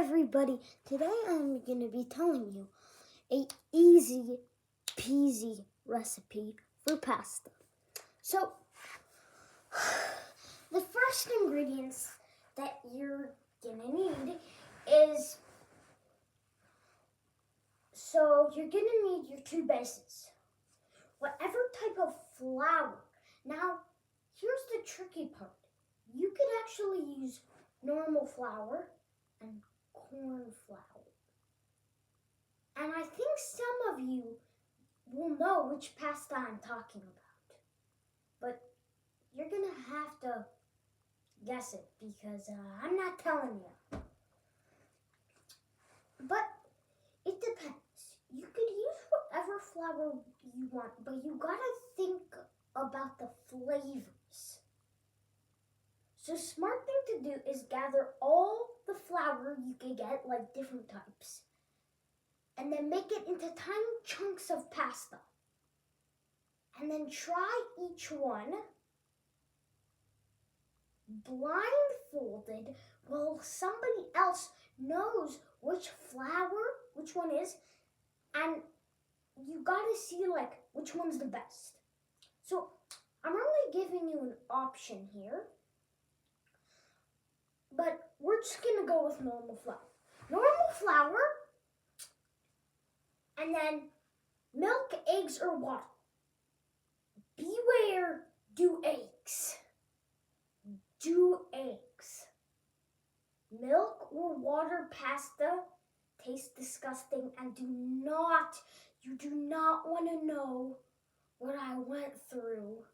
everybody, today I'm going to be telling you a easy peasy recipe for pasta. So, the first ingredients that you're going to need is, you're going to need your two bases, whatever type of flour. Now, here's the tricky part. You could actually use normal flour and corn flour. And I think some of you will know which pasta I'm talking about. But you're going to have to guess it because I'm not telling you. But it depends. You could use whatever flour you want, but you got to think about the flavors. So smart thing to do is gather all the flour you can get, like different types, and then make it into tiny chunks of pasta. And then try each one blindfolded while somebody else knows which one is, and you gotta see which one's the best. So I'm only giving you an option here, but we're just gonna go with normal flour. Normal flour, and then milk, eggs, or water. Beware, do eggs. Do eggs. Milk or water pasta tastes disgusting, and you do not want to know what I went through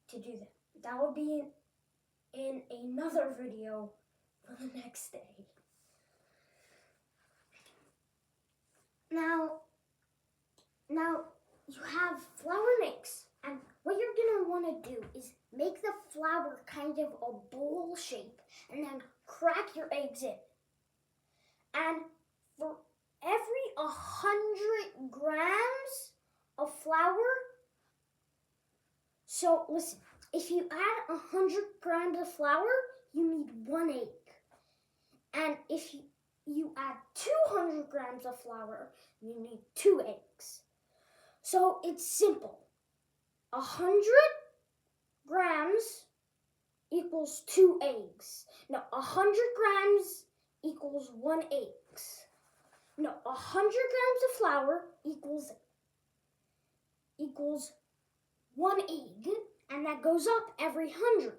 to do that. That will be in another video for the next day. Now you have flour and eggs, and what you're gonna want to do is make the flour kind of a bowl shape, and then crack your eggs in. And for every 100 grams of flour, so listen, if you add 100 grams of flour, you need 1 egg. And if you add 200 grams of flour, you need 2 eggs. So it's simple. 100 grams equals 2 eggs. No, 100 grams equals 1 egg. No, 100 grams of flour equals 1 egg, and that goes up every 100.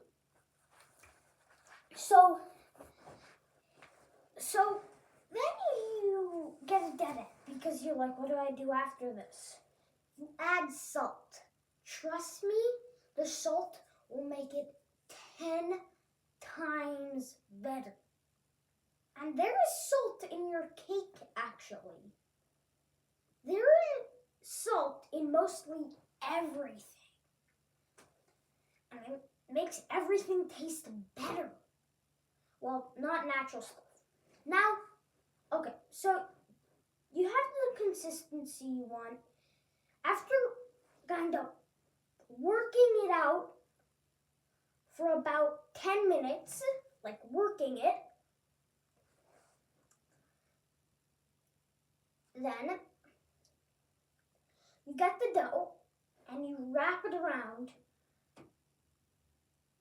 So then you get a dead end because you're like, what do I do after this? You add salt. Trust me, the salt will make it 10 times better. And there is salt in your cake, actually. There is salt in mostly everything. And it makes everything taste better. Well, not natural stuff. Now, okay, so you have the consistency you want. After kind of working it out for about 10 minutes, like working it, then you get the dough and you wrap it around,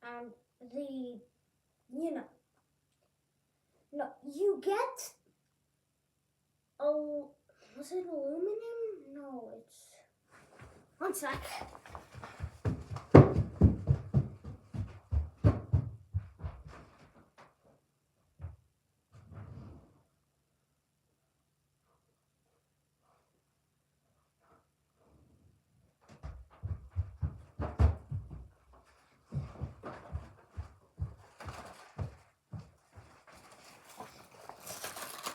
and you get was it aluminum? No, it's, one sec.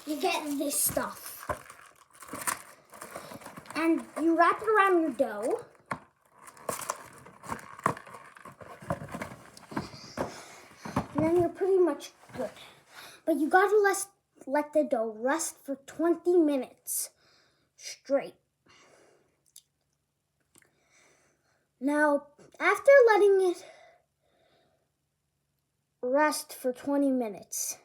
You get this stuff, and you wrap it around your dough, and then you're pretty much good. But you gotta let the dough rest for 20 minutes straight. Now, after letting it rest for 20 minutes,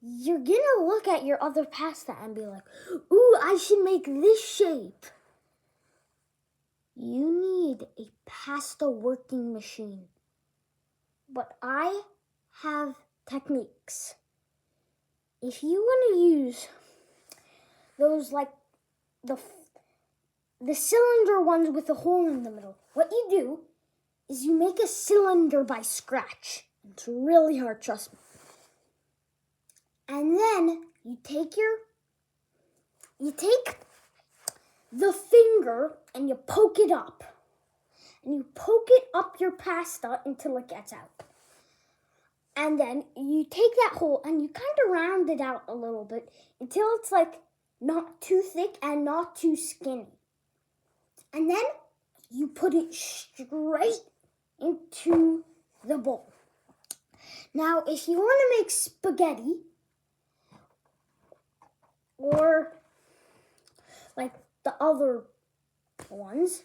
you're gonna look at your other pasta and be like, ooh, I should make this shape. You need a pasta working machine. But I have techniques. If you want to use those like the cylinder ones with a hole in the middle, what you do is you make a cylinder by scratch. It's really hard, trust me. And then you take the finger and you poke it up. And you poke it up your pasta until it gets out. And then you take that hole and you kind of round it out a little bit until it's like not too thick and not too skinny. And then you put it straight into the bowl. Now, if you want to make spaghetti or like the other ones,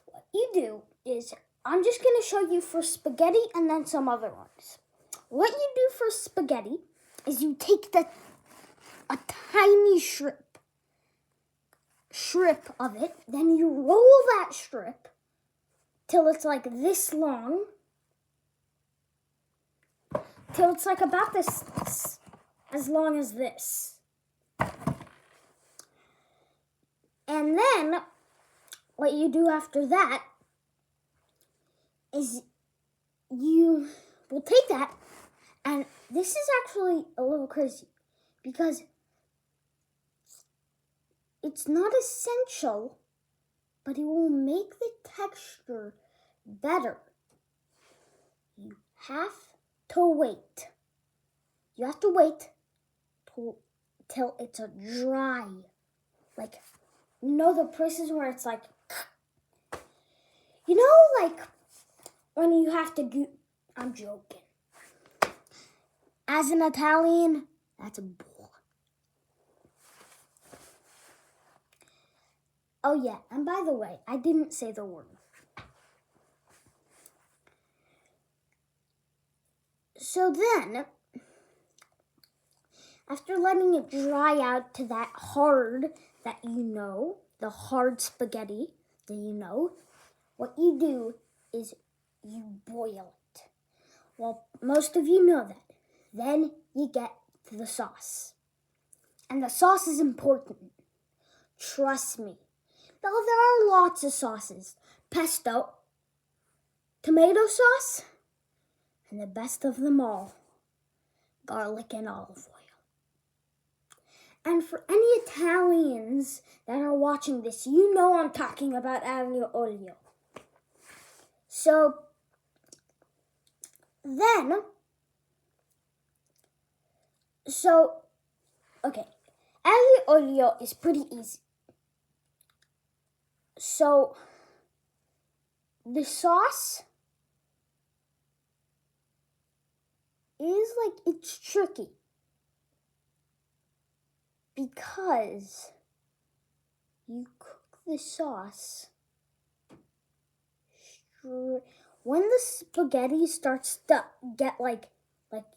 what you do is, I'm just going to show you for spaghetti and then some other ones. What you do for spaghetti is you take a tiny strip of it, then you roll that strip till it's like this long, till it's like about this as long as this. And then what you do after that is you will take that, and this is actually a little crazy because it's not essential, but it will make the texture better. You have to wait. You have to wait till it's a dry. Like, you know the places where it's like, you know, like when you have to I'm joking. As an Italian, that's a bull. Oh yeah, and by the way, I didn't say the word. So then, after letting it dry out to that hard that you know, the hard spaghetti that you know, what you do is you boil it. Well, most of you know that. Then you get to the sauce. And the sauce is important. Trust me. Now, there are lots of sauces. Pesto, tomato sauce, and the best of them all, garlic and olive oil. And for any Italians that are watching this, you know I'm talking about aglio olio. So then, okay, aglio olio is pretty easy. So the sauce is like, it's tricky because you cook the sauce when the spaghetti starts to get like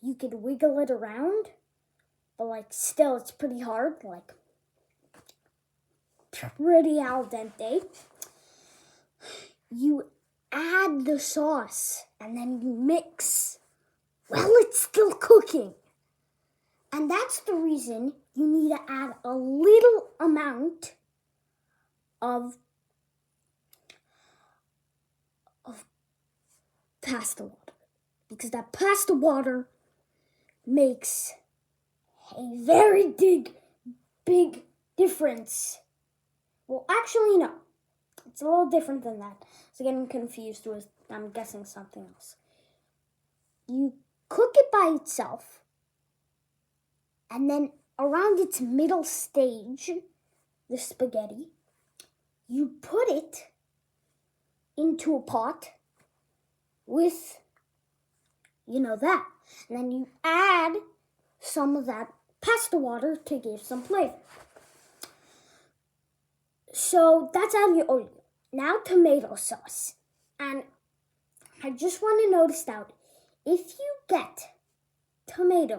you could wiggle it around, but like still it's pretty hard, like pretty al dente. You add the sauce and then you mix while it's still cooking. And that's the reason you need to add a little amount of pasta water, because that pasta water makes a very big difference. Well, actually, no. It's a little different than that. So getting confused with, I'm guessing, something else. You cook it by itself, and then around its middle stage, the spaghetti, you put it into a pot with, that. And then you add some of that pasta water to give some flavor. So that's aglio olio. Now tomato sauce. And I just want to notice out, if you get tomato